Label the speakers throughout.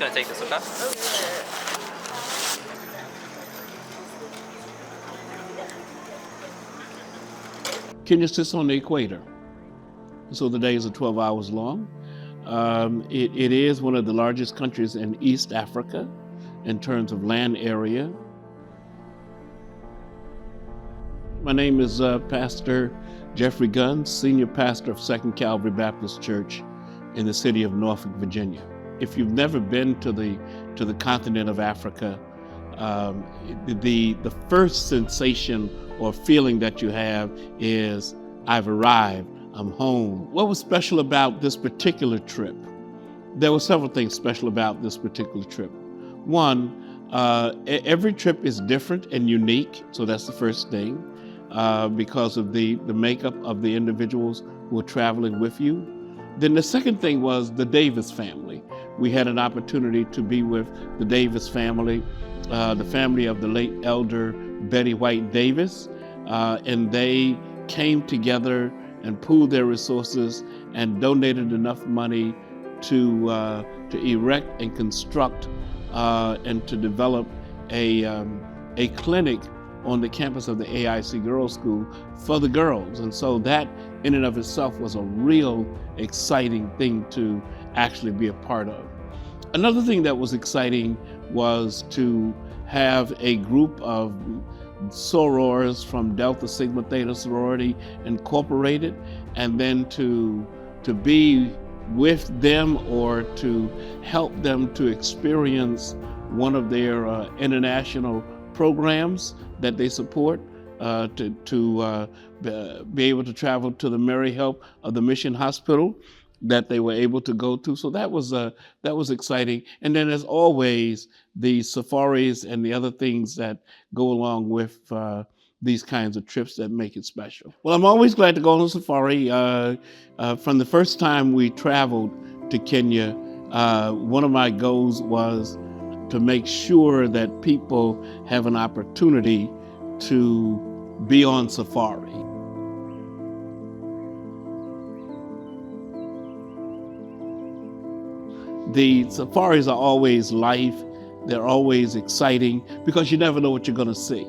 Speaker 1: going to take this, okay?
Speaker 2: Kenya sits on the equator, so the days are 12 hours long. It is one of the largest countries in East Africa in terms of land area. My name is Pastor Jeffrey Gunn, Senior Pastor of Second Calvary Baptist Church in the city of Norfolk, Virginia. If you've never been to the continent of Africa, the first sensation or feeling that you have is, I've arrived, I'm home. What was special about this particular trip? There were several things special about this particular trip. One, every trip is different and unique, so that's the first thing, because of the makeup of the individuals who are traveling with you. Then the second thing was the Davis family. We had an opportunity to be with the Davis family, the family of the late elder Betty White Davis, and they came together and pooled their resources and donated enough money to erect and construct and to develop a clinic on the campus of the AIC Girls School for the girls. And so that in and of itself was a real exciting thing to actually be a part of. Another thing that was exciting was to have a group of sorors from Delta Sigma Theta Sorority Incorporated, and then to be with them or to help them to experience one of their international programs that they support, to be able to travel to the Mary Help of the Mission Hospital that they were able to go to. So that was exciting. And then, as always, the safaris and the other things that go along with these kinds of trips that make it special. Well, I'm always glad to go on a safari. From the first time we traveled to Kenya, one of my goals was to make sure that people have an opportunity to be on safari. The safaris are always life. They're always exciting because you never know what you're going to see.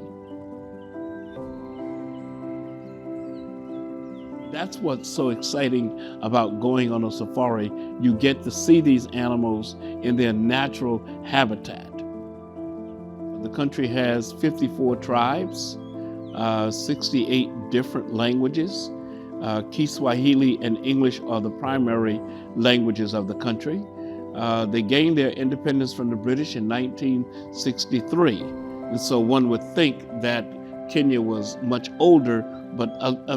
Speaker 2: That's what's so exciting about going on a safari. You get to see these animals in their natural habitat. The country has 54 tribes, 68 different languages. Kiswahili and English are the primary languages of the country. They gained their independence from the British in 1963. And so one would think that Kenya was much older, but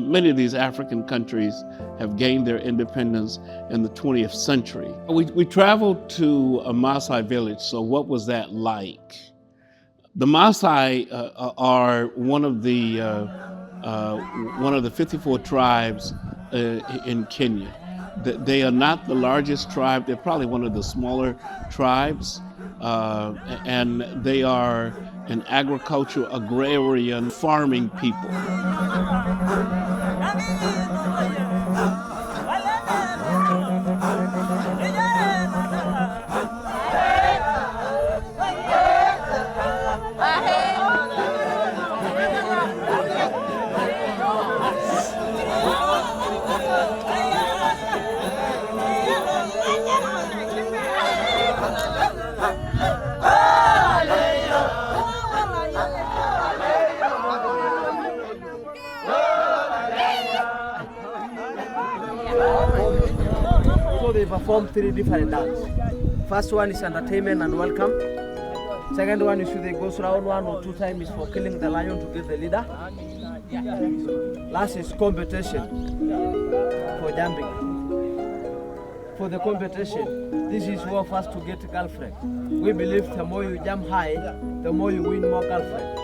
Speaker 2: many of these African countries have gained their independence in the 20th century. We traveled to a Maasai village, so what was that like? The Maasai are one of the 54 tribes in Kenya. They are not the largest tribe. They're probably one of the smaller tribes, and they are an agricultural, agrarian, farming people.
Speaker 3: So they perform 3 different dances. First one is entertainment and welcome. Second one is they go round 1 or 2 times is for killing the lion to get the leader. Last is competition for jumping. For the competition, this is who first to get a girlfriend. We believe the more you jump high, the more you win more girlfriend.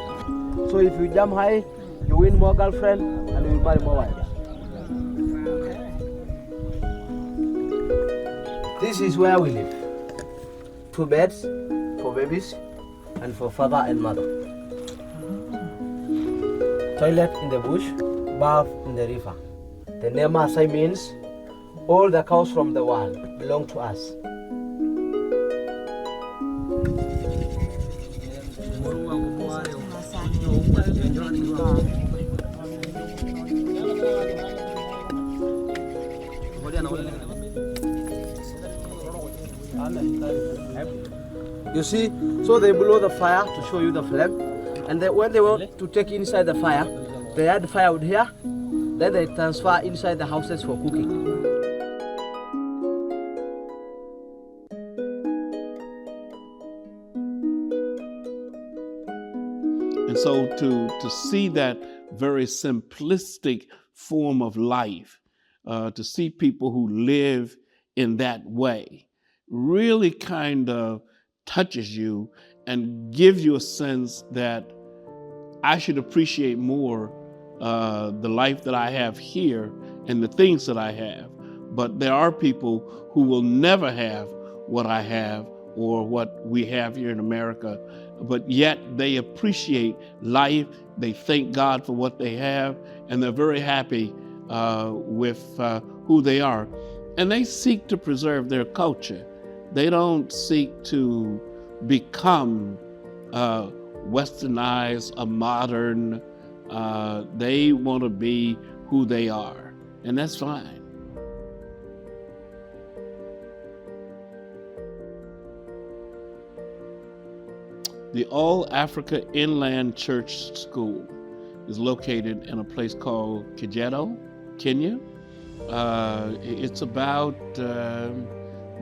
Speaker 3: So if you jump high, you win more girlfriend and you will marry more wives. This is where we live. 2 beds for babies and for father and mother. Toilet in the bush, bath in the river. The name Maasai means all the cows from the world belong to us. You see, so they blow the fire to show you the flame, and then when they want to take inside the fire, they add firewood here, then they transfer inside the houses for cooking.
Speaker 2: And so to see that very simplistic form of life, to see people who live in that way, really kind of touches you and gives you a sense that I should appreciate more the life that I have here and the things that I have. But there are people who will never have what I have or what we have here in America, but yet they appreciate life, they thank God for what they have, and they're very happy with who they are. And they seek to preserve their culture. They don't seek to become westernized or modern. They want to be who they are, and that's fine. The All Africa Inland Church School is located in a place called Kajiado, Kenya. It's about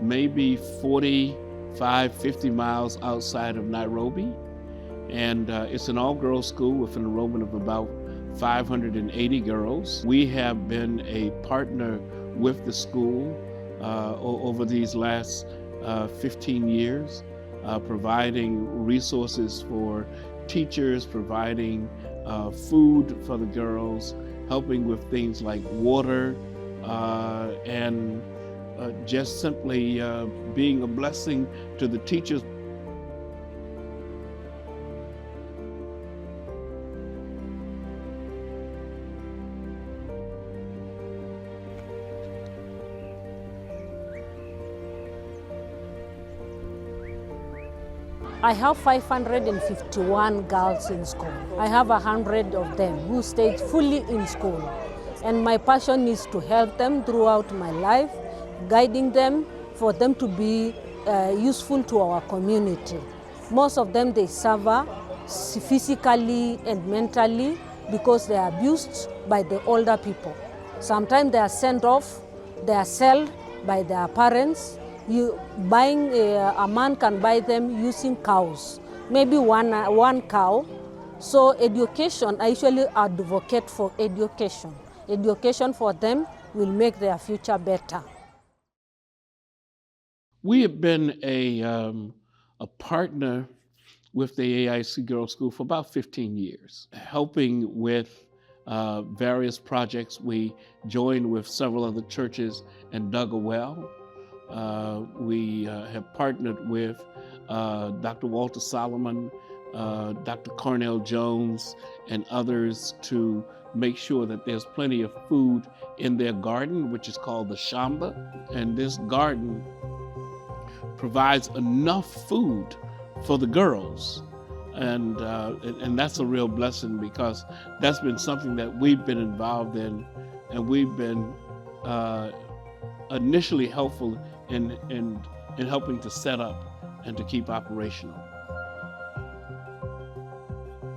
Speaker 2: maybe 45, 50 miles outside of Nairobi. And it's an all-girls school with an enrollment of about 580 girls. We have been a partner with the school over these last 15 years, providing resources for teachers, providing food for the girls, helping with things like water, and just simply being a blessing to the teachers.
Speaker 1: I have 551 girls in school. I have 100 of them who stayed fully in school. And my passion is to help them throughout my life, guiding them for them to be useful to our community. Most of them, they suffer physically and mentally because they are abused by the older people. Sometimes they are sent off, they are sold by their parents. A man can buy them using cows, maybe one cow. So education, I usually advocate for education. Education for them will make their future better.
Speaker 2: We have been a partner with the AIC Girls School for about 15 years, helping with various projects. We joined with several other churches and dug a well. We have partnered with Dr. Walter Solomon, Dr. Cornell Jones, and others to make sure that there's plenty of food in their garden, which is called the Shamba. And this garden provides enough food for the girls. And that's a real blessing, because that's been something that we've been involved in, and we've been initially helpful in helping to set up and to keep operational.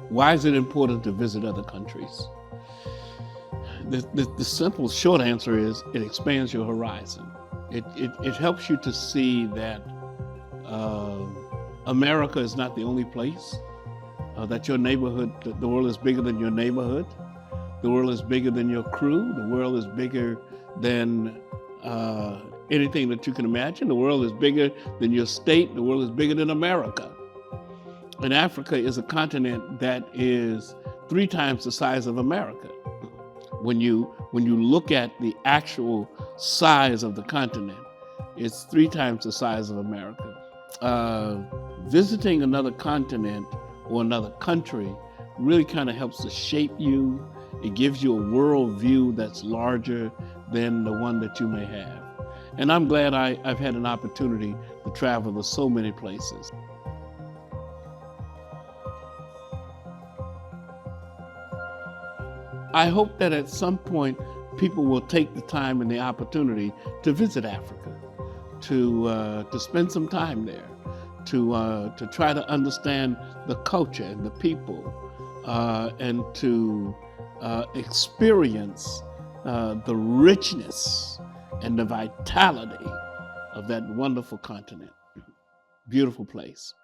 Speaker 2: Why is it important to visit other countries? The simple short answer is it expands your horizon. It helps you to see that America is not the only place, that your neighborhood, the world is bigger than your neighborhood, the world is bigger than your crew, the world is bigger than anything that you can imagine. The world is bigger than your state. The world is bigger than America. And Africa is a continent that is 3 times the size of America. When you look at the actual size of the continent, it's 3 times the size of America. Visiting another continent or another country really kind of helps to shape you. It gives you a world view that's larger than the one that you may have. And I'm glad I've had an opportunity to travel to so many places. I hope that at some point people will take the time and the opportunity to visit Africa, to spend some time there, to try to understand the culture and the people, and to experience the richness and the vitality of that wonderful continent. Beautiful place.